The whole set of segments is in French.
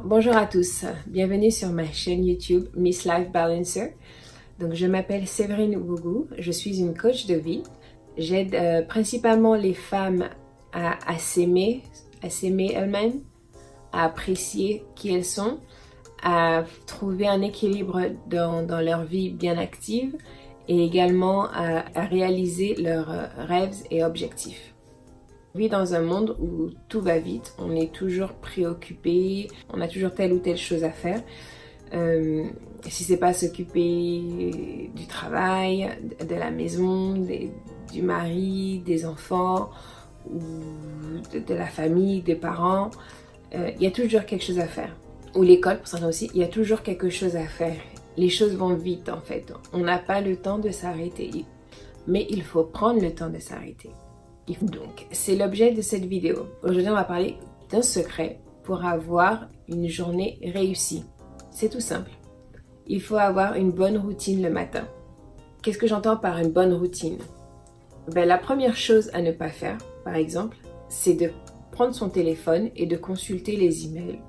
Bonjour à tous, bienvenue sur ma chaîne YouTube Miss Life Balancer. Donc je m'appelle Séverine Ougou, je suis une coach de vie. J'aide principalement les femmes à s'aimer elles-mêmes, à apprécier qui elles sont, à trouver un équilibre dans leur vie bien active et également à réaliser leurs rêves et objectifs. On vit dans un monde où tout va vite, on est toujours préoccupé, on a toujours telle ou telle chose à faire. Si c'est pas s'occuper du travail, de la maison, du mari, des enfants, ou de la famille, des parents, il y a toujours quelque chose à faire. Ou l'école pour certains aussi, il y a toujours quelque chose à faire. Les choses vont vite en fait, on n'a pas le temps de s'arrêter, mais il faut prendre le temps de s'arrêter. Donc, c'est l'objet de cette vidéo. Aujourd'hui, on va parler d'un secret pour avoir une journée réussie. C'est tout simple. Il faut avoir une bonne routine le matin. Qu'est-ce que j'entends par une bonne routine? La première chose à ne pas faire, par exemple, c'est de prendre son téléphone et de consulter les emails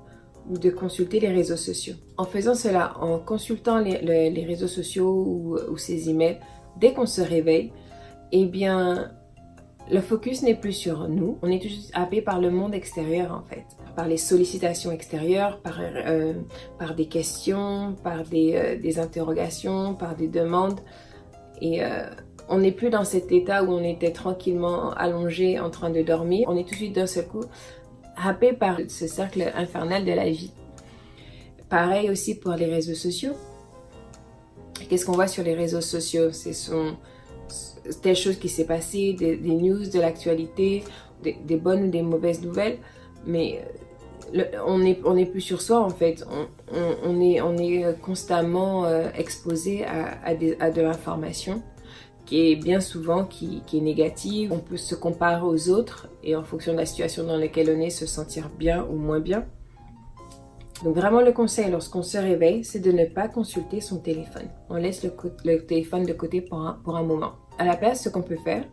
ou de consulter les réseaux sociaux. En faisant cela, en consultant les réseaux sociaux ou ces emails, dès qu'on se réveille, eh bien, le focus n'est plus sur nous, on est toujours happé par le monde extérieur en fait, par les sollicitations extérieures, par des questions, par des interrogations, par des demandes. Et on n'est plus dans cet état où on était tranquillement allongé en train de dormir. On est tout de suite d'un seul coup happé par ce cercle infernal de la vie. Pareil aussi pour les réseaux sociaux. Qu'est-ce qu'on voit sur les réseaux sociaux? Ce sont telle chose qui s'est passée, des news de l'actualité, des bonnes ou des mauvaises nouvelles, mais on n'est plus sur soi en fait, on est constamment exposé à de l'information qui est bien souvent qui est négative. On peut se comparer aux autres et en fonction de la situation dans laquelle on est, se sentir bien ou moins bien. Donc vraiment le conseil lorsqu'on se réveille, c'est de ne pas consulter son téléphone. On laisse le téléphone de côté pour un moment. À la place, ce qu'on peut faire,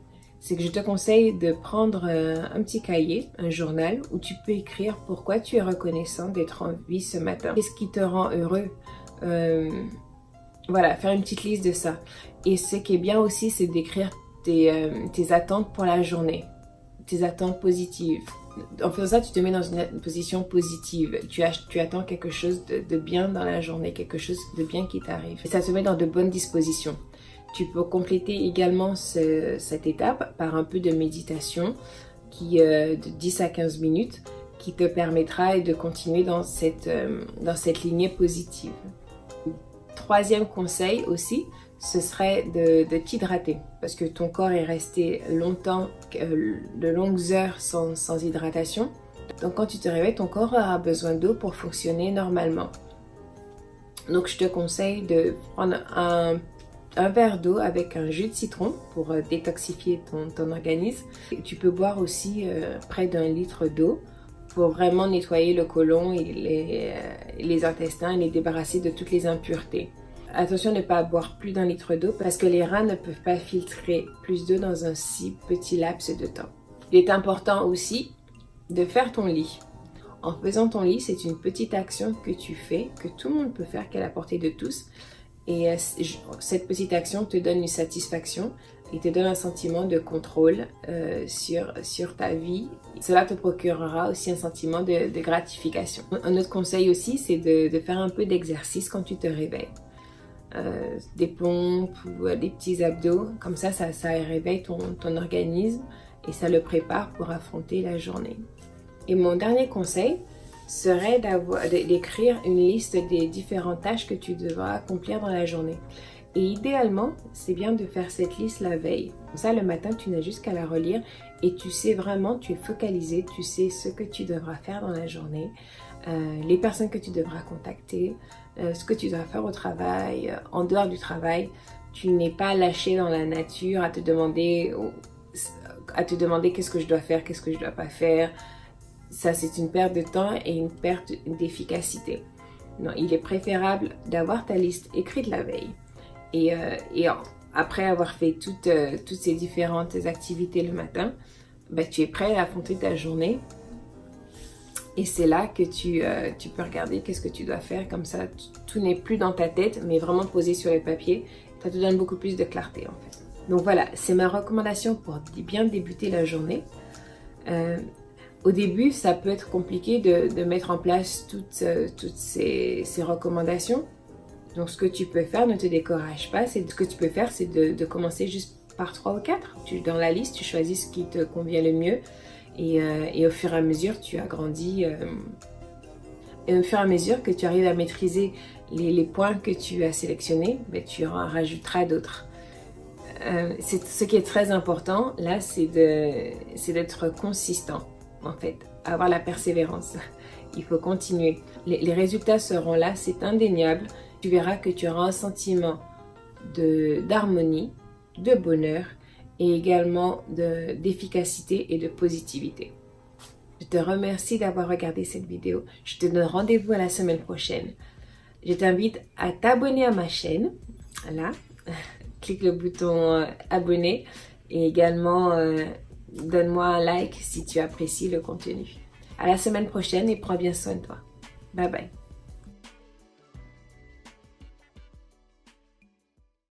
c'est que je te conseille de prendre un petit cahier, un journal, où tu peux écrire pourquoi tu es reconnaissant d'être en vie ce matin. Qu'est-ce qui te rend heureux? Voilà, faire une petite liste de ça. Et ce qui est bien aussi, c'est d'écrire tes attentes pour la journée, tes attentes positives. En faisant ça, tu te mets dans une position positive. Tu attends quelque chose de bien dans la journée, quelque chose de bien qui t'arrive. Et ça te met dans de bonnes dispositions. Tu peux compléter également cette étape par un peu de méditation de 10 à 15 minutes qui te permettra de continuer dans cette lignée positive. Troisième conseil aussi, ce serait de t'hydrater parce que ton corps est resté longtemps, de longues heures sans hydratation. Donc quand tu te réveilles, ton corps aura besoin d'eau pour fonctionner normalement. Donc je te conseille de prendre un verre d'eau avec un jus de citron pour détoxifier ton organisme. Tu peux boire aussi près d'1 litre d'eau pour vraiment nettoyer le côlon et les intestins et les débarrasser de toutes les impuretés. Attention de ne pas boire plus d'1 litre d'eau parce que les reins ne peuvent pas filtrer plus d'eau dans un si petit laps de temps. Il est important aussi de faire ton lit. En faisant ton lit, c'est une petite action que tu fais, que tout le monde peut faire, qu'à la portée de tous. Et cette petite action te donne une satisfaction et te donne un sentiment de contrôle sur ta vie. Cela te procurera aussi un sentiment de gratification. Un autre conseil aussi, c'est de faire un peu d'exercice quand tu te réveilles. Des pompes ou des petits abdos, comme ça réveille ton organisme et ça le prépare pour affronter la journée. Et mon dernier conseil serait d'écrire une liste des différentes tâches que tu devras accomplir dans la journée. Et idéalement, c'est bien de faire cette liste la veille. Comme ça, le matin, tu n'as juste qu'à la relire et tu sais vraiment, tu es focalisé, tu sais ce que tu devras faire dans la journée, les personnes que tu devras contacter, ce que tu dois faire au travail, en dehors du travail. Tu n'es pas lâché dans la nature à te demander qu'est-ce que je dois faire, qu'est-ce que je dois pas faire. Ça, c'est une perte de temps et une perte d'efficacité. Non, il est préférable d'avoir ta liste écrite la veille. Et après avoir fait toutes ces différentes activités le matin, tu es prêt à affronter ta journée Et c'est là que tu peux regarder qu'est-ce que tu dois faire. Comme ça, tout n'est plus dans ta tête, mais vraiment posé sur les papiers. Ça te donne beaucoup plus de clarté en fait. Donc voilà, c'est ma recommandation pour bien débuter la journée. Au début, ça peut être compliqué de mettre en place toutes ces recommandations. Donc ce que tu peux faire, ne te décourage pas. Ce que tu peux faire, c'est de commencer juste par 3 ou 4. Dans la liste, tu choisis ce qui te convient le mieux. Et au fur et à mesure, tu agrandis. Et au fur et à mesure que tu arrives à maîtriser les points que tu as sélectionnés, ben, tu en rajouteras d'autres. Ce qui est très important, là, c'est d'être consistant, en fait. Avoir la persévérance. Il faut continuer. Les résultats seront là, c'est indéniable. Tu verras que tu auras un sentiment d'harmonie, de bonheur et également d'efficacité et de positivité. Je te remercie d'avoir regardé cette vidéo. Je te donne rendez-vous à la semaine prochaine. Je t'invite à t'abonner à ma chaîne. Là, clique le bouton abonner et également donne-moi un like si tu apprécies le contenu. À la semaine prochaine et prends bien soin de toi. Bye bye.